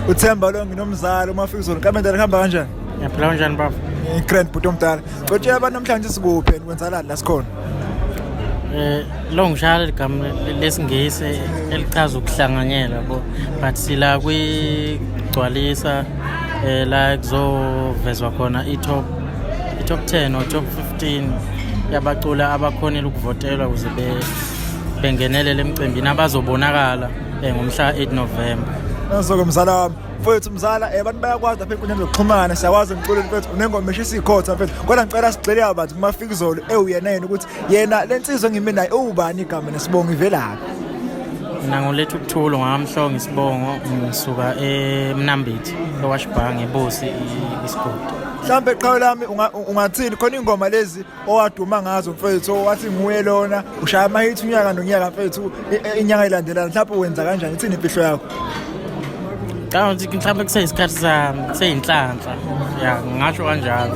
uThemba lo nginomzalo uMafikizolo kamendela kuhamba kanjani Yaphila kanjani baba? Grand bhuti omdala Cotshela abantu namhlanje sikuphi and kwenzalani la sikhona Lo ngishaya igama lesingisi elichaza ukuhlanganyela yabo but sila kwigcwalisa la kuzovezwa khona i-top 10 or top 15 yabacula abakhonela ukuvotelwa ukuze bengenelele emcimbini abazobonakala ngomhla 8 November. Nazo mzala wami mfowethu mzala abantu bayakwazi lapha enkundleni zokuxhumana siyakwazi umculo mfethu unengoma esho isikhotha mfethu kodwa ngicela sigxile abantu kuMafikizolo uyena yena ukuthi yena lensizwe ngimi naye ubani igama nesibongo ivelaphi Mina ngolethu ukuthulo ngamhlongo isibongo ngisuka eMnambithi eWashbang eBosi isigodi mhlambe eqhawe lami ungathini khona ingoma lezi owaduma ngazo mfethu wathi nguye lona ushaya ama-hit unyaka nonyaka mfethu inyanga elandelana mhlawumbe wenza kanjani ithini imfihlo yakho Kanti mhlawumbe kuseyisikhathi sami kuseyinhlanhla ngasho kanjalo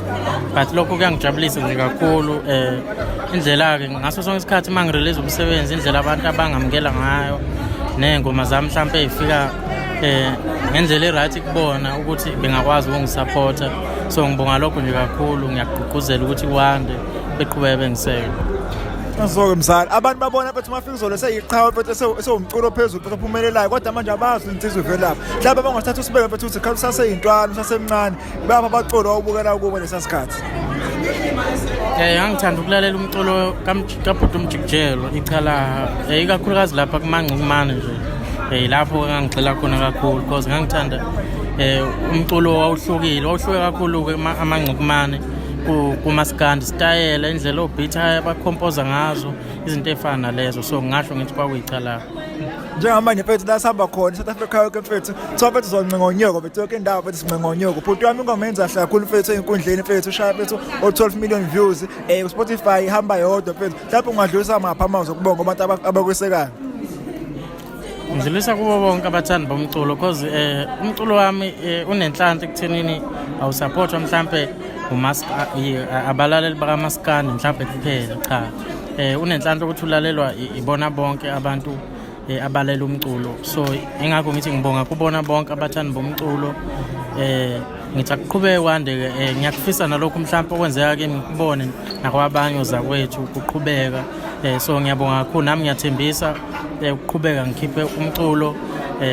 but lokho kuyangijabulisa nje kakhulu indlela ke ngaso sonke isikhathi mangirelease umsebenzi indlela abantu abangamukela ngayo nengoma zami mhlawumbe ezifika ngendlela eright kubona ukuthi bengakwazi ukungisupporta so ngibonga lokho nje kakhulu ngiyagqugquzela ukuthi kwande beqhubeke bengiseke Nazo mzala abantu babona bathi uMafikizolo seyiqhawe mfethu esewumculo phezulu futhi ophumelelayo kodwa manje abazi insizwe ivelaphi mhlawumbe bangathatha usibeke mfethu uthi khawusa saseyintwana usasemncane baba abacula awubukela kubo lesasikhathi ngangithanda ukulalela umculo kabhuti umjikijelo ichala ikakhulukazi lapha kuMangcukumane nje lapho ngangigxila khona kakhulu because ngangithanda umculo wawuhluke kakhulu ke aMangcukumane kumaskandi style indlela obitha abacomposer ngazo izinto efana nalezo so ngisho ngithi kwakuyicala njengamanje mfethu la sihamba khona South Africa yonke mfethu kuthiwa mfethu zonqengonyoko mfethu yonke indawo mfethu sinqengonyoko bhuti wami ingoma yenza hle kakhulu mfethu ey'nkundleni mfethu ushaya mfethu o-12 million views Spotify ihamba yodwa mfethu mhlawumbe ungadlulisa maphi amazwi okubonga abantu abakwesekayo ngidlulisa kubo bonke abathandi bomculo because umculo wami unenhlanhla ekuthenini awusupportwa mhlawumbe abalaleli bakaMaskandi mhlawumbe kuphela cha unenhlanhla ukuthi ulalelwa ibona bonke abantu abalela umculo so ingakho ngithi ngibonga kubona bonke abathandi bomculo ngithi akuqhubeke kwande ngiyakufisa nalokho mhlawumbe okwenzeka kimi ngikubone nakwabanye ozakwethu ukuqhubeka so ngiyabonga kakhulu nami ngiyathembisa ukuqhubeka ngikhiphe umculo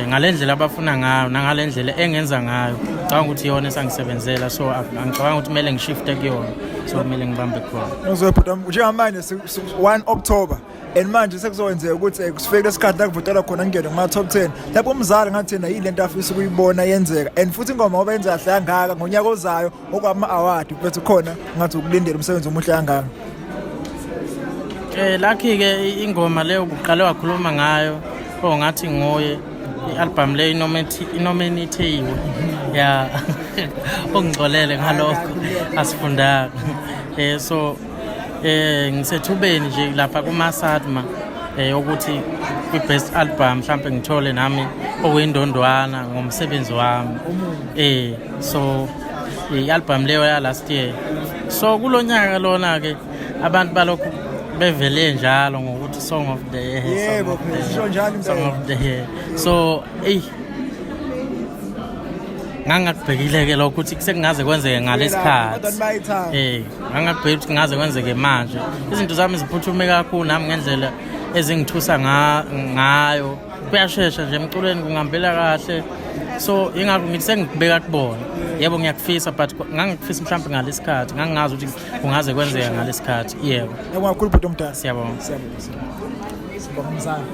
ngalendlela abafuna ngayo nangalendlela engenza ngayo ngicabanga ukuthi iyona esangisebenzela so angicabanga ukuthi kumele ngishifte kuyona so kumele ngibambe khona uzobhuta njengamanje 1 October and manje sekuzokwenzeka ukuthi kusifike lesikhathi la kuvotelwa khona ngene kuma-top 10 lapho umzali ngathi yena yilento afisa ukuyibona yenzeka and futhi ingoma ngoba yenza kahle kangaka ngonyaka ozayo okwama-award mfethu khona ngathi ukulindela umsebenzi omuhle kangaka lakhi-ke ingoma leyo buqale wakhuluma ngayo ngathi nguye i-album leyo inominathiwe ongixolele ngalokho asifundanga so ngisethubeni nje lapha kuma-SADMA ukuthi kwi-best album mhlawumbe ngithole nami okuyindondwana ngomsebenzi wami so i-album leyo ya last year so kulonyaka lona-ke abantu balokhu bevele njalo ngokuthi song of the year song of the year so ngangakubhekile-ke lokho ukuthi sekungaze kwenzeke ngalesikhathi ngangakubhekile ukuthi kungaze kwenzeke manje izinto zami ziphuthume kakhulu nami ngendlela ezingithusa ngayo kuyashesha nje emculweni kungihambela kahle so ingakho ngithi sengikubeka kubona yebo ngiyakufisa but ngangikufisa mhlawumbe ngalesikhathi ngangingazi ukuthi kungaze kwenzeka ngalesikhathi yebo kakhulu bhuti omdala siyabonga sibonga mzala